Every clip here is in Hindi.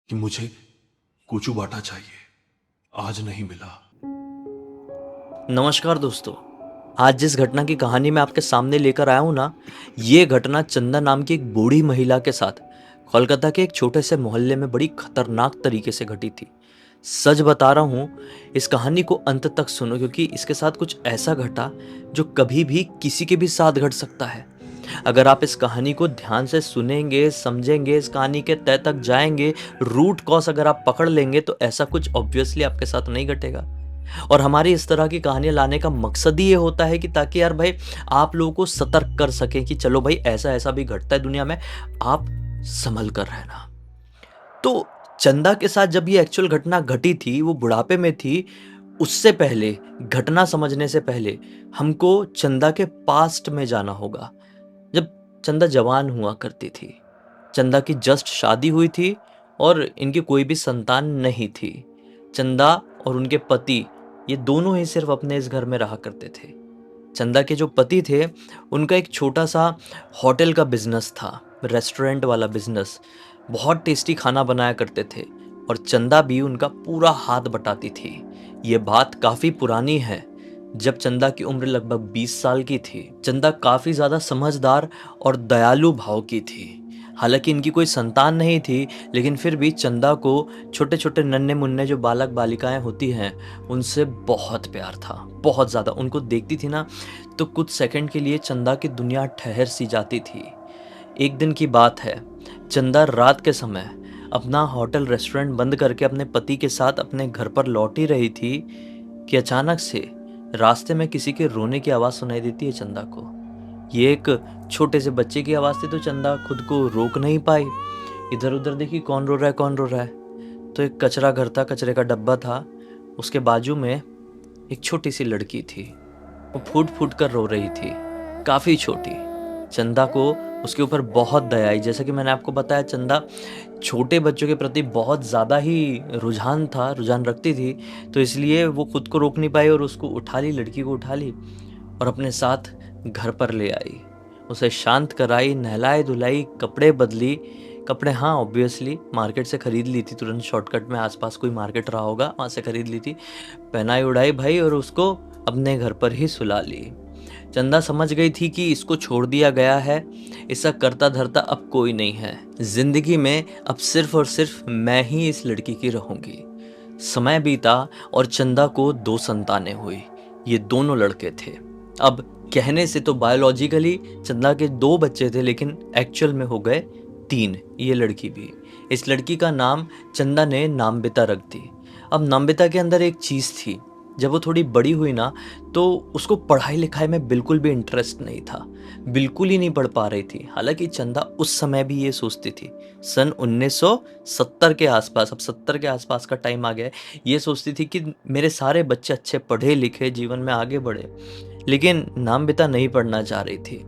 कि मुझे कोचू बाटा चाहिए, आज नहीं मिला। नमस्कार दोस्तों। आज जिस घटना की कहानी मैं आपके सामने लेकर आया हूँ ना, ये घटना चंदा नाम की एक बूढ़ी महिला के साथ कोलकाता के एक छोटे से मोहल्ले में बड़ी खतरनाक तरीके से घटी थी। सच बता रहा हूँ, इस कहानी को अंत तक सुनो क्योंकि इसके साथ कुछ ऐसा घटा जो कभी भी किसी के भी साथ घट सकता है। अगर आप इस कहानी को ध्यान से सुनेंगे, समझेंगे, इस कहानी के तह तक जाएंगे, रूट कॉज अगर आप पकड़ लेंगे तो ऐसा कुछ ऑब्वियसली आपके साथ नहीं घटेगा। और हमारी इस तरह की कहानियां लाने का मकसद ही ये होता है कि ताकि यार भाई आप लोगों को सतर्क कर सकें कि चलो भाई ऐसा ऐसा भी घटता है दुनिया में, आप संभल कर रहना। तो चंदा के साथ जब ये एक्चुअल घटना घटी थी, वो बुढ़ापे में थी। उससे पहले, घटना समझने से पहले हमको चंदा के पास्ट में जाना होगा। जब चंदा जवान हुआ करती थी, चंदा की जस्ट शादी हुई थी और इनकी कोई भी संतान नहीं थी। चंदा और उनके पति, ये दोनों ही सिर्फ अपने इस घर में रहा करते थे। चंदा के जो पति थे, उनका एक छोटा सा होटल का बिजनेस था, रेस्टोरेंट वाला बिजनेस। बहुत टेस्टी खाना बनाया करते थे और चंदा भी उनका पूरा हाथ बटाती थी। ये बात काफ़ी पुरानी है, जब चंदा की उम्र लगभग 20 साल की थी। चंदा काफ़ी ज़्यादा समझदार और दयालु भाव की थी। हालांकि इनकी कोई संतान नहीं थी, लेकिन फिर भी चंदा को छोटे छोटे नन्हे मुन्ने जो बालक बालिकाएं होती हैं, उनसे बहुत प्यार था, बहुत ज़्यादा। उनको देखती थी ना तो कुछ सेकंड के लिए चंदा की दुनिया ठहर सी जाती थी। एक दिन की बात है, चंदा रात के समय अपना होटल रेस्टोरेंट बंद करके अपने पति के साथ अपने घर पर लौट ही रही थी कि अचानक से रास्ते में किसी के रोने की आवाज़ सुनाई देती है चंदा को। ये एक छोटे से बच्चे की आवाज़ थी, तो चंदा खुद को रोक नहीं पाई। इधर उधर देखी कौन रो रहा है, कौन रो रहा है। तो एक कचरा घर था, कचरे का डब्बा था, उसके बाजू में एक छोटी सी लड़की थी। वो फूट फूट कर रो रही थी, काफ़ी छोटी। चंदा को उसके ऊपर बहुत दया आई। जैसा कि मैंने आपको बताया, चंदा छोटे बच्चों के प्रति बहुत ज़्यादा ही रुझान रखती थी। तो इसलिए वो खुद को रोक नहीं पाई और उसको उठा ली, लड़की को उठा ली और अपने साथ घर पर ले आई। उसे शांत कराई, नहलाई धुलाई, कपड़े बदली। कपड़े हाँ ऑब्वियसली मार्केट से ख़रीद ली थी, तुरंत शॉर्टकट में आसपास कोई मार्केट रहा होगा, वहाँ से ख़रीद ली थी। पहनाई उड़ाई भाई और उसको अपने घर पर ही सुला ली। चंदा समझ गई थी कि इसको छोड़ दिया गया है, इसका करता धरता अब कोई नहीं है। जिंदगी में अब सिर्फ और सिर्फ मैं ही इस लड़की की रहूंगी। समय बीता और चंदा को 2 संतानें हुई। ये दोनों लड़के थे। अब कहने से तो बायोलॉजिकली चंदा के 2 बच्चे थे, लेकिन एक्चुअल में हो गए 3, ये लड़की भी। इस लड़की का नाम चंदा ने नामबिता रख दी। अब नामबिता के अंदर एक चीज़ थी, जब वो थोड़ी बड़ी हुई ना तो उसको पढ़ाई लिखाई में बिल्कुल भी इंटरेस्ट नहीं था, बिल्कुल ही नहीं पढ़ पा रही थी। हालांकि चंदा उस समय भी ये सोचती थी, सन 1970 के आसपास, अब 70 के आसपास का टाइम आ गया है, ये सोचती थी कि मेरे सारे बच्चे अच्छे पढ़े लिखे जीवन में आगे बढ़े। लेकिन नामबिता नहीं पढ़ना चाह रही थी।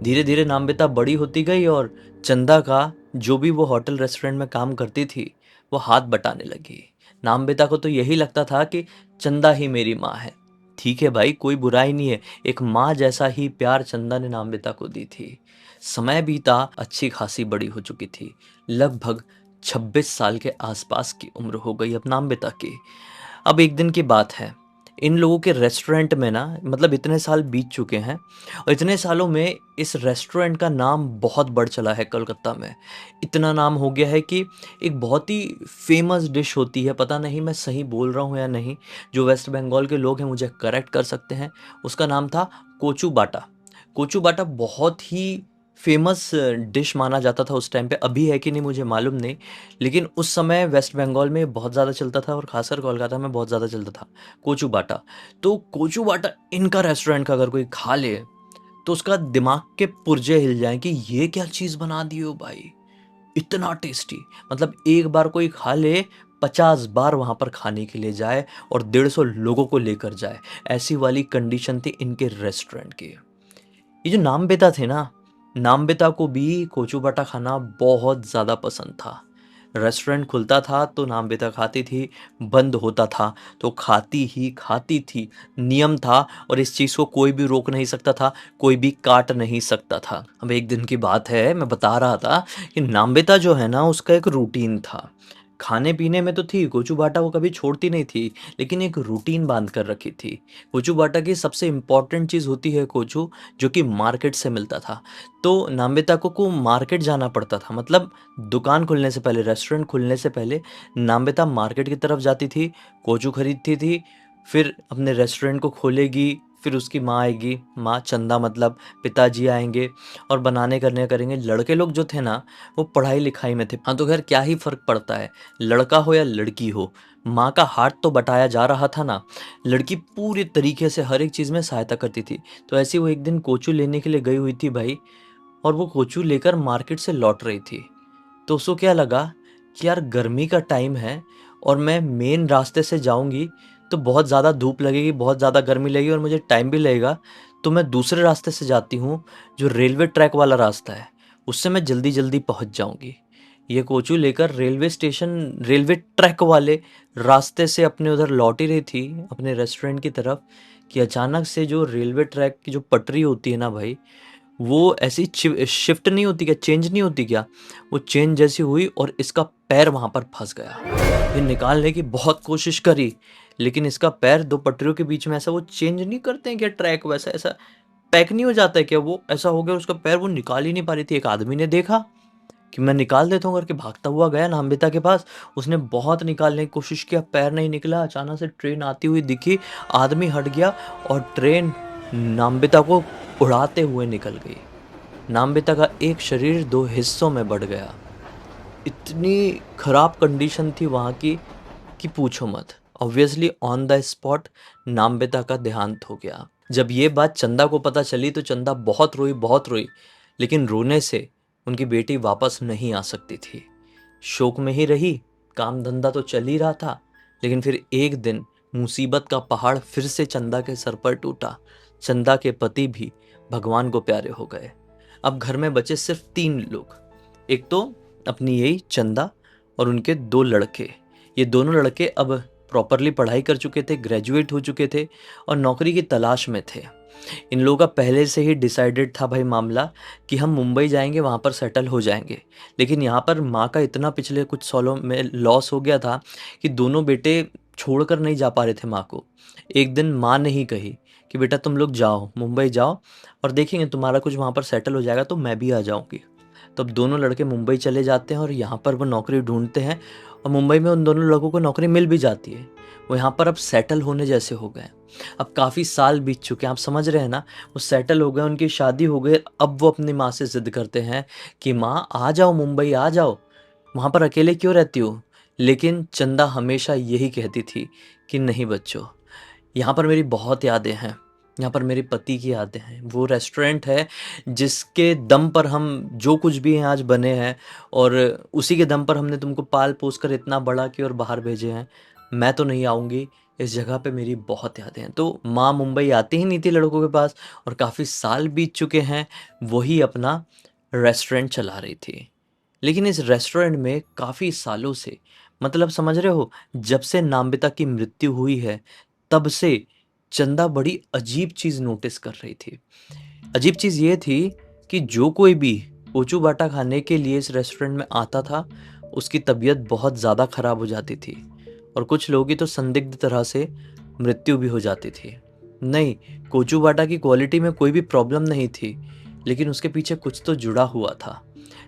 धीरे धीरे नामबिता बड़ी होती गई और चंदा का जो भी वो होटल रेस्टोरेंट में काम करती थी, वो हाथ बटाने लगी। नामबिता को तो यही लगता था कि चंदा ही मेरी माँ है। ठीक है भाई, कोई बुराई नहीं है, एक माँ जैसा ही प्यार चंदा ने नामबिता को दी थी। समय बीता, अच्छी खासी बड़ी हो चुकी थी, लगभग 26 साल के आसपास की उम्र हो गई अब नामबिता की। अब एक दिन की बात है, इन लोगों के रेस्टोरेंट में ना, मतलब इतने साल बीत चुके हैं और इतने सालों में इस रेस्टोरेंट का नाम बहुत बढ़ चला है कलकत्ता में। इतना नाम हो गया है कि एक बहुत ही फेमस डिश होती है, पता नहीं मैं सही बोल रहा हूँ या नहीं, जो वेस्ट बंगाल के लोग हैं मुझे करेक्ट कर सकते हैं। उसका नाम था कोचू बाटा। कोचू बाटा बहुत ही फेमस डिश माना जाता था उस टाइम पे, अभी है कि नहीं मुझे मालूम नहीं, लेकिन उस समय वेस्ट बंगाल में बहुत ज़्यादा चलता था और खासकर कोलकाता में बहुत ज़्यादा चलता था कोचू बाटा। तो कोचू बाटा इनका रेस्टोरेंट का अगर कोई खा ले तो उसका दिमाग के पुर्जे हिल जाएं कि ये क्या चीज़ बना दी हो भाई, इतना टेस्टी। मतलब एक बार कोई खा ले, 50 बार वहाँ पर खाने के लिए जाए और 150 लोगों को लेकर जाए, ऐसी वाली कंडीशन थी इनके रेस्टोरेंट की। ये जो नामबेता थे ना, नामबेता को भी कोचू बाटा खाना बहुत ज़्यादा पसंद था। रेस्टोरेंट खुलता था तो नामबेता खाती थी, बंद होता था तो खाती ही खाती थी। नियम था और इस चीज़ को कोई भी रोक नहीं सकता था, कोई भी काट नहीं सकता था। अब एक दिन की बात है, मैं बता रहा था कि नामबेता जो है ना, उसका एक रूटीन था। खाने पीने में तो थी, कोचू बाटा वो कभी छोड़ती नहीं थी, लेकिन एक रूटीन बांध कर रखी थी। कोचू बाटा की सबसे इम्पॉर्टेंट चीज़ होती है कोचू, जो कि मार्केट से मिलता था। तो नाम्बिता को मार्केट जाना पड़ता था, मतलब दुकान खुलने से पहले, रेस्टोरेंट खुलने से पहले नाम्बिता मार्केट की तरफ जाती थी, कोचू खरीदती थी, फिर अपने रेस्टोरेंट को खोलेगी, फिर उसकी माँ आएगी, माँ चंदा मतलब पिताजी आएंगे और बनाने करने करेंगे। लड़के लोग जो थे ना, वो पढ़ाई लिखाई में थे। हाँ तो खैर क्या ही फ़र्क पड़ता है, लड़का हो या लड़की हो, माँ का हाथ तो बटाया जा रहा था ना। लड़की पूरी तरीके से हर एक चीज़ में सहायता करती थी। तो ऐसे ही वो एक दिन कोचू लेने के लिए गई हुई थी भाई, और वो कोचू लेकर मार्केट से लौट रही थी। तो उसको क्या लगा कि यार गर्मी का टाइम है और मैं मेन रास्ते से जाऊंगी तो बहुत ज़्यादा धूप लगेगी, बहुत ज़्यादा गर्मी लगेगी और मुझे टाइम भी लगेगा। तो मैं दूसरे रास्ते से जाती हूँ, जो रेलवे ट्रैक वाला रास्ता है, उससे मैं जल्दी जल्दी पहुँच जाऊंगी। ये कोचू लेकर रेलवे स्टेशन, रेलवे ट्रैक वाले रास्ते से अपने उधर लौट ही रही थी अपने रेस्टोरेंट की तरफ, कि अचानक से जो रेलवे ट्रैक की जो पटरी होती है ना भाई, वो ऐसी शिफ्ट नहीं होती क्या, चेंज नहीं होती क्या, वो चेंज जैसी हुई और इसका पैर वहाँ पर फंस गया। ये निकालने की बहुत कोशिश करी, लेकिन इसका पैर दो पटरियों के बीच में ऐसा वो चेंज नहीं करते हैं क्या, ट्रैक वैसा ऐसा पैक नहीं हो जाता है क्या, वो ऐसा हो गया उसका पैर, वो निकाल ही नहीं पा रही थी। एक आदमी ने देखा कि मैं निकाल देता हूँ करके भागता हुआ गया नाम्बिता के पास। उसने बहुत निकालने की कोशिश किया, पैर नहीं निकला। अचानक से ट्रेन आती हुई दिखी, आदमी हट गया और ट्रेन नाम्बिता को उड़ाते हुए निकल गई। नाम्बिता का एक शरीर दो हिस्सों में बढ़ गया। इतनी खराब कंडीशन थी वहाँ की कि पूछो मत। ऑब्वियसली ऑन द स्पॉट नाम्बिता का देहांत हो गया। जब ये बात चंदा को पता चली तो चंदा बहुत रोई, बहुत रोई, लेकिन रोने से उनकी बेटी वापस नहीं आ सकती थी। शोक में ही रही, काम धंधा तो चल ही रहा था, लेकिन फिर एक दिन मुसीबत का पहाड़ फिर से चंदा के सर पर टूटा। चंदा के पति भी भगवान को प्यारे हो गए। अब घर में बचे सिर्फ 3 लोग। एक तो अपनी यही चंदा और उनके 2 लड़के। ये दोनों लड़के अब प्रॉपरली पढ़ाई कर चुके थे, ग्रेजुएट हो चुके थे और नौकरी की तलाश में थे। इन लोगों का पहले से ही डिसाइडेड था भाई मामला, कि हम मुंबई जाएंगे, वहाँ पर सेटल हो जाएंगे। लेकिन यहाँ पर माँ का इतना पिछले कुछ सालों में लॉस हो गया था कि दोनों बेटे छोड़कर नहीं जा पा रहे थे माँ को। एक दिन माँ ने ही कही कि बेटा तुम लोग जाओ, मुंबई जाओ और देखेंगे तुम्हारा कुछ वहाँ पर सेटल हो जाएगा तो मैं भी आ जाऊँगी। तब दोनों लड़के मुंबई चले जाते हैं और यहाँ पर वो नौकरी ढूंढते हैं और मुंबई में उन दोनों लोगों को नौकरी मिल भी जाती है। वो यहाँ पर अब सेटल होने जैसे हो गए। अब काफ़ी साल बीत चुके हैं, आप समझ रहे हैं ना। वो सेटल हो गए, उनकी शादी हो गई। अब वो अपनी माँ से ज़िद करते हैं कि माँ आ जाओ, मुंबई आ जाओ, वहाँ पर अकेले क्यों रहती हो। लेकिन चंदा हमेशा यही कहती थी कि नहीं बच्चों, यहाँ पर मेरी बहुत यादें हैं, यहाँ पर मेरे पति की यादें हैं। वो रेस्टोरेंट है जिसके दम पर हम जो कुछ भी हैं आज बने हैं, और उसी के दम पर हमने तुमको पाल पोस कर इतना बड़ा किया और बाहर भेजे हैं। मैं तो नहीं आऊँगी, इस जगह पे मेरी बहुत यादें हैं। तो माँ मुंबई आती ही नहीं थी लड़कों के पास, और काफ़ी साल बीत चुके हैं वही अपना रेस्टोरेंट चला रही थी। लेकिन इस रेस्टोरेंट में काफ़ी सालों से, मतलब समझ रहे हो, जब से नाम्बिता की मृत्यु हुई है तब से चंदा बड़ी अजीब चीज़ नोटिस कर रही थी। अजीब चीज़ ये थी कि जो कोई भी कोचू बाटा खाने के लिए इस रेस्टोरेंट में आता था, उसकी तबीयत बहुत ज़्यादा ख़राब हो जाती थी और कुछ लोगों की तो संदिग्ध तरह से मृत्यु भी हो जाती थी। नहीं, कोचू बाटा की क्वालिटी में कोई भी प्रॉब्लम नहीं थी, लेकिन उसके पीछे कुछ तो जुड़ा हुआ था।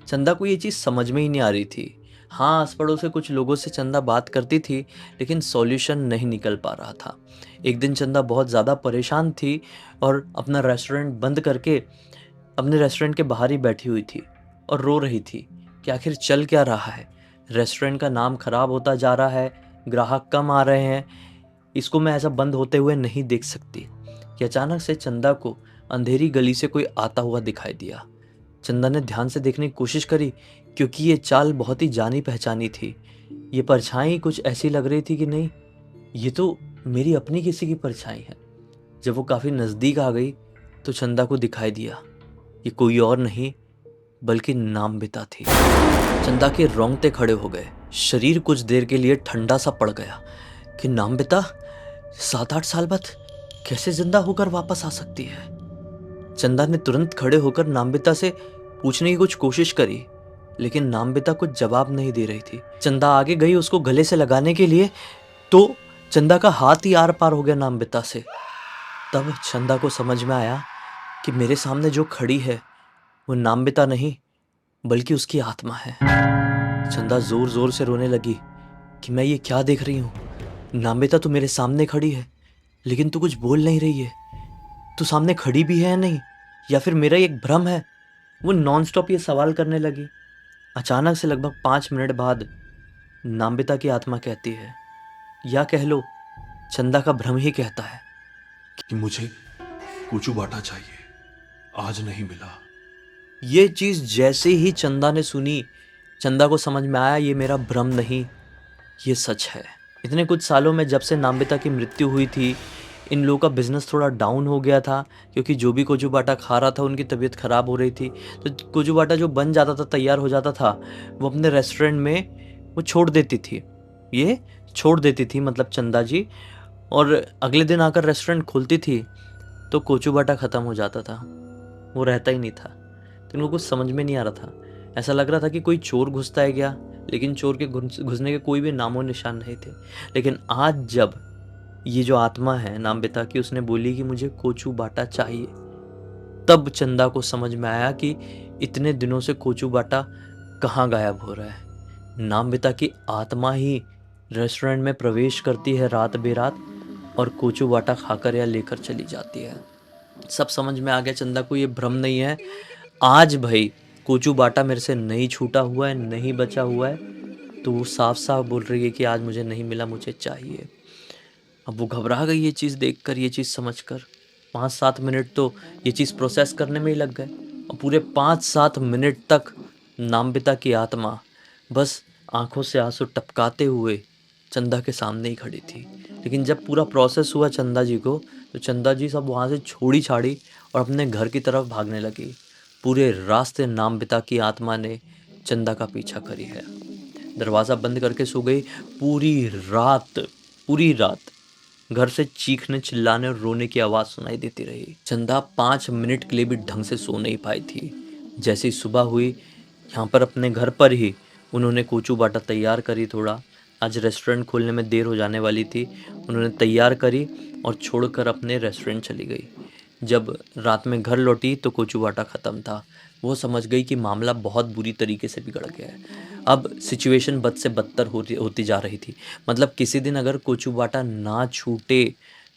चंदा को ये चीज़ समझ में ही नहीं आ रही थी। हाँ, आस पड़ोस से कुछ लोगों से चंदा बात करती थी, लेकिन सॉल्यूशन नहीं निकल पा रहा था। एक दिन चंदा बहुत ज़्यादा परेशान थी और अपना रेस्टोरेंट बंद करके अपने रेस्टोरेंट के बाहर ही बैठी हुई थी और रो रही थी कि आखिर चल क्या रहा है। रेस्टोरेंट का नाम खराब होता जा रहा है, ग्राहक कम आ रहे हैं, इसको मैं ऐसा बंद होते हुए नहीं देख सकती। कि अचानक से चंदा को अंधेरी गली से कोई आता हुआ दिखाई दिया। चंदा ने ध्यान से देखने की कोशिश करी, क्योंकि ये चाल बहुत ही जानी पहचानी थी। ये परछाई कुछ ऐसी लग रही थी कि नहीं, ये तो मेरी अपनी किसी की परछाई है। जब वो काफ़ी नज़दीक आ गई तो चंदा को दिखाई दिया ये कोई और नहीं बल्कि नाम्बिता थी। चंदा के रोंगटे खड़े हो गए, शरीर कुछ देर के लिए ठंडा सा पड़ गया कि नाम्बिता 7-8 साल बाद कैसे जिंदा होकर वापस आ सकती है। चंदा ने तुरंत खड़े होकर नाम्बिता से पूछने की कुछ कोशिश करी लेकिन नामबिता कुछ जवाब नहीं दे रही थी। चंदा आगे गई उसको गले से लगाने के लिए, तो चंदा का हाथ ही आर पार हो गया नामबिता से। तब चंदा को समझ में आया कि मेरे सामने जो खड़ी है वो नामबिता नहीं बल्कि उसकी आत्मा है। चंदा जोर जोर से रोने लगी कि मैं ये क्या देख रही हूँ। नामबिता तो मेरे सामने खड़ी है लेकिन तू कुछ बोल नहीं रही है। तू सामने खड़ी भी है या नहीं, या फिर मेरा एक भ्रम है। वो नॉनस्टॉप ये सवाल करने लगी। अचानक से लगभग 5 मिनट बाद नामबिता की आत्मा कहती है, या कह लो चंदा का भ्रम ही कहता है, कि मुझे कोचू बाटा चाहिए, आज नहीं मिला। ये चीज जैसे ही चंदा ने सुनी, चंदा को समझ में आया ये मेरा भ्रम नहीं, ये सच है। इतने कुछ सालों में जब से नामबिता की मृत्यु हुई थी, इन लोगों का बिजनेस थोड़ा डाउन हो गया था, क्योंकि जो भी कोचू बाटा खा रहा था उनकी तबीयत खराब हो रही थी। तो कोचू बाटा जो बन जाता था, तैयार हो जाता था, वो अपने रेस्टोरेंट में वो छोड़ देती थी। ये छोड़ देती थी मतलब चंदा जी, और अगले दिन आकर रेस्टोरेंट खोलती थी तो कोचू बाटा ख़त्म हो जाता था, वो रहता ही नहीं था। तो इनको कुछ समझ में नहीं आ रहा था। ऐसा लग रहा था कि कोई चोर घुसता है क्या, लेकिन चोर के घुसने के कोई भी नामो निशान नहीं थे। लेकिन आज जब ये जो आत्मा है नामबिता की, उसने बोली कि मुझे कोचू बाटा चाहिए, तब चंदा को समझ में आया कि इतने दिनों से कोचू बाटा कहाँ गायब हो रहा है। नामबिता की आत्मा ही रेस्टोरेंट में प्रवेश करती है रात बेरात और कोचू बाटा खाकर या लेकर चली जाती है। सब समझ में आ गया चंदा को, ये भ्रम नहीं है। आज भाई कोचू बाटा मेरे से नहीं छूटा हुआ है, नहीं बचा हुआ है, तो वो साफ साफ बोल रही है कि आज मुझे नहीं मिला, मुझे चाहिए। अब वो घबरा गई ये चीज़ देखकर, ये चीज़ समझकर। 5-7 मिनट तो ये चीज़ प्रोसेस करने में ही लग गए, और पूरे 5-7 मिनट तक नामबिता की आत्मा बस आंखों से आंसू टपकाते हुए चंदा के सामने ही खड़ी थी। लेकिन जब पूरा प्रोसेस हुआ चंदा जी को, तो चंदा जी सब वहाँ से छोड़ी छाड़ी और अपने घर की तरफ भागने लगी। पूरे रास्ते नामबिता की आत्मा ने चंदा का पीछा करी है। दरवाज़ा बंद करके सो गई। पूरी रात घर से चीखने, चिल्लाने और रोने की आवाज़ सुनाई देती रही। चंदा 5 मिनट के लिए भी ढंग से सो नहीं पाई थी। जैसे ही सुबह हुई, यहाँ पर अपने घर पर ही उन्होंने कोचू बाटा तैयार करी। थोड़ा आज रेस्टोरेंट खोलने में देर हो जाने वाली थी, उन्होंने तैयार करी और छोड़कर अपने रेस्टोरेंट चली गई। जब रात में घर लौटी तो कोचू बाटा ख़त्म था। वो समझ गई कि मामला बहुत बुरी तरीके से बिगड़ गया है। अब सिचुएशन बद से बदतर होती जा रही थी। मतलब किसी दिन अगर कोचू बाटा ना छूटे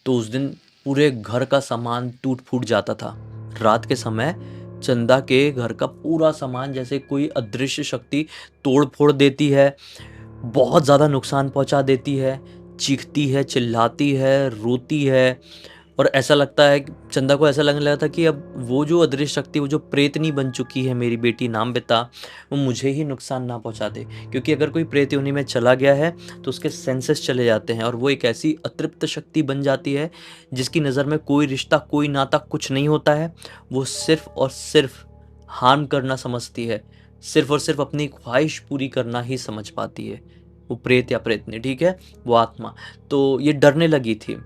तो उस दिन पूरे घर का सामान टूट फूट जाता था। रात के समय चंदा के घर का पूरा सामान जैसे कोई अदृश्य शक्ति तोड़ फोड़ देती है, बहुत ज़्यादा नुकसान पहुंचा देती है, चीखती है, चिल्लाती है, रोती है। और ऐसा लगता है, चंदा को ऐसा लगने लगा था कि अब वो जो अदृश्य शक्ति, वो जो प्रेतनी बन चुकी है मेरी बेटी नामबिता, वो मुझे ही नुकसान ना पहुंचा दे। क्योंकि अगर कोई प्रेत योनि में चला गया है तो उसके सेंसेस चले जाते हैं और वो एक ऐसी अतृप्त शक्ति बन जाती है जिसकी नज़र में कोई रिश्ता, कोई नाता, कुछ नहीं होता है। वो सिर्फ और सिर्फ हार्म करना समझती है, सिर्फ और सिर्फ अपनी ख्वाहिश पूरी करना ही समझ पाती है। वो प्रेत या प्रेतनी, ठीक है, वो आत्मा। तो ये डरने लगी थी,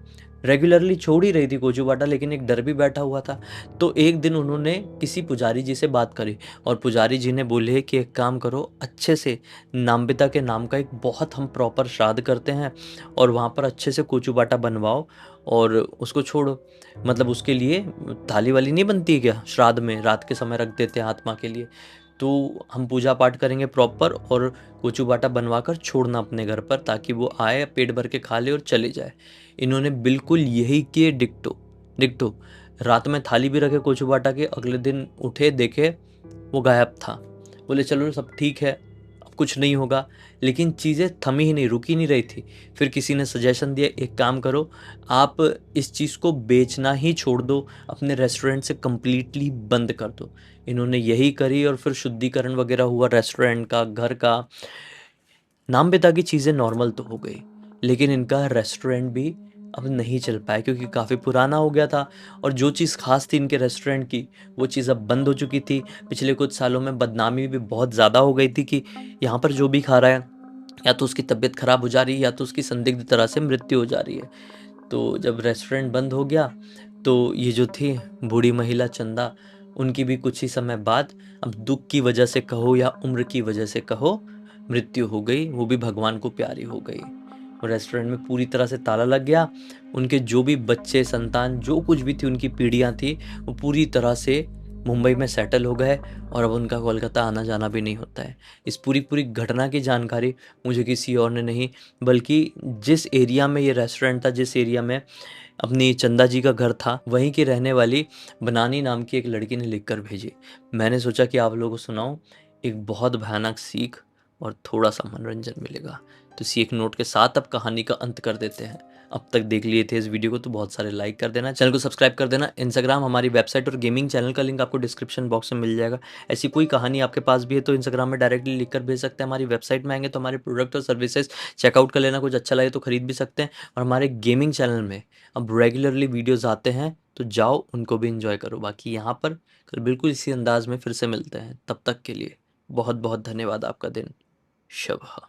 रेगुलरली छोड़ ही रही थी कोचू बाटा, लेकिन एक डर भी बैठा हुआ था। तो एक दिन उन्होंने किसी पुजारी जी से बात करी और पुजारी जी ने बोले कि एक काम करो, अच्छे से नामबिता के नाम का एक बहुत हम प्रॉपर श्राद्ध करते हैं और वहाँ पर अच्छे से कोचू बाटा बनवाओ और उसको छोड़ो। मतलब उसके लिए थाली वाली नहीं बनती है क्या श्राद्ध में, रात के समय रख देते हैं आत्मा के लिए, तो हम पूजा पाठ करेंगे प्रॉपर और कोचू बाटा बनवा कर छोड़ना अपने घर पर, ताकि वो आए, पेट भर के खा ले और चले जाए। इन्होंने बिल्कुल यही किए, डिक्टो डिक्टो। रात में थाली भी रखे कोचू बाटा के, अगले दिन उठे देखे वो गायब था। बोले चलो सब ठीक है, अब कुछ नहीं होगा। लेकिन चीज़ें थमी ही नहीं, रुकी नहीं रही थी। फिर किसी ने सजेशन दिया, एक काम करो, आप इस चीज़ को बेचना ही छोड़ दो, अपने रेस्टोरेंट से कम्प्लीटली बंद कर दो। इन्होंने यही करी और फिर शुद्धिकरण वगैरह हुआ रेस्टोरेंट का, घर का। नामबिता की चीज़ें नॉर्मल तो हो गई, लेकिन इनका रेस्टोरेंट भी अब नहीं चल पाया क्योंकि काफ़ी पुराना हो गया था। और जो चीज़ खास थी इनके रेस्टोरेंट की, वो चीज़ अब बंद हो चुकी थी। पिछले कुछ सालों में बदनामी भी बहुत ज़्यादा हो गई थी कि यहाँ पर जो भी खा रहा है या तो उसकी तबीयत ख़राब हो जा रही है या तो उसकी संदिग्ध तरह से मृत्यु हो जा रही है। तो जब रेस्टोरेंट बंद हो गया तो ये जो थी बूढ़ी महिला चंदा, उनकी भी कुछ ही समय बाद अब दुख की वजह से कहो या उम्र की वजह से कहो मृत्यु हो गई, वो भी भगवान को प्यारी हो गई। और रेस्टोरेंट में पूरी तरह से ताला लग गया। उनके जो भी बच्चे संतान जो कुछ भी थी उनकी पीढ़ियाँ थी वो पूरी तरह से मुंबई में सेटल हो गए और अब उनका कोलकाता आना जाना भी नहीं होता है। इस पूरी पूरी घटना की जानकारी मुझे किसी और ने नहीं, बल्कि जिस एरिया में ये रेस्टोरेंट था, जिस एरिया में अपनी चंदा जी का घर था, वहीं की रहने वाली बनानी नाम की एक लड़की ने लिख कर भेजी। मैंने सोचा कि आप लोगों को सुनाऊं, एक बहुत भयानक सीख और थोड़ा सा मनोरंजन मिलेगा। तो इसी एक नोट के साथ अब कहानी का अंत कर देते हैं। अब तक देख लिए थे इस वीडियो को तो बहुत सारे लाइक कर देना, चैनल को सब्सक्राइब कर देना। इंस्टाग्राम, हमारी वेबसाइट और गेमिंग चैनल का लिंक आपको डिस्क्रिप्शन बॉक्स में मिल जाएगा। ऐसी कोई कहानी आपके पास भी है तो इंस्टाग्राम में डायरेक्टली लिख कर भेज सकते हैं। हमारी वेबसाइट में आएंगे तो हमारे प्रोडक्ट और सर्विसेज चेकआउट कर लेना, कुछ अच्छा लगे तो खरीद भी सकते हैं। और हमारे गेमिंग चैनल में अब रेगुलरली वीडियोज़ आते हैं तो जाओ उनको भी इंजॉय करो। बाकी यहाँ पर कल बिल्कुल इसी अंदाज में फिर से मिलते हैं, तब तक के लिए बहुत बहुत धन्यवाद। आपका दिन शुभ हो।